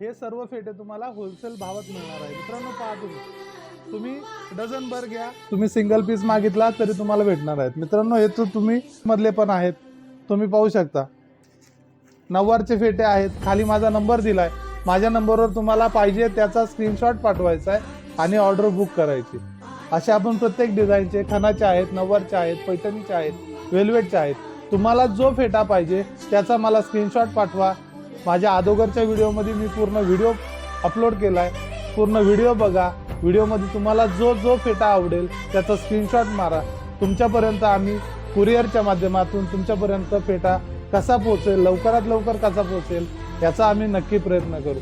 हे सर्व फेटे तुम्हाला होलसेल भावात मिळणार आहे मित्रांनो। पहा तुम्ही डझन भर घ्या, तुम्ही सिंगल पीस मागितला तरी तुम्हाला भेटणार आहेत मित्रांनो। हे तर तुम्ही मधले पण आहेत, तुम्ही पाहू शकता नऊवारचे फेटे आहेत। खाली माझा नंबर दिलाय, माझ्या नंबरवर तुम्हाला पाहिजे त्याचा स्क्रीनशॉट पाठवायचा आहे आणि ऑर्डर बुक करायची। अशा आपण प्रत्येक डिझाईनचे खणाचे आहेत, नऊवारचे आहेत, पैठणीचे आहेत, वेलवेटचे आहेत। तुम्हाला जो फेटा पाहिजे त्याचा मला स्क्रीनशॉट पाठवा। माझ्या अगोदरच्या व्हिडिओमध्ये मी पूर्ण व्हिडिओ अपलोड केलाय, पूर्ण व्हिडिओ बघा। व्हिडिओमध्ये तुम्हाला जो फेटा आवडेल त्याचा स्क्रीनशॉट मारा। तुमच्यापर्यंत आम्ही कुरिअरच्या माध्यमातून तुमच्यापर्यंत फेटा कसा पोहोचेल, लवकरात लवकर कसा पोहोचेल याचा आम्ही नक्की प्रयत्न करू।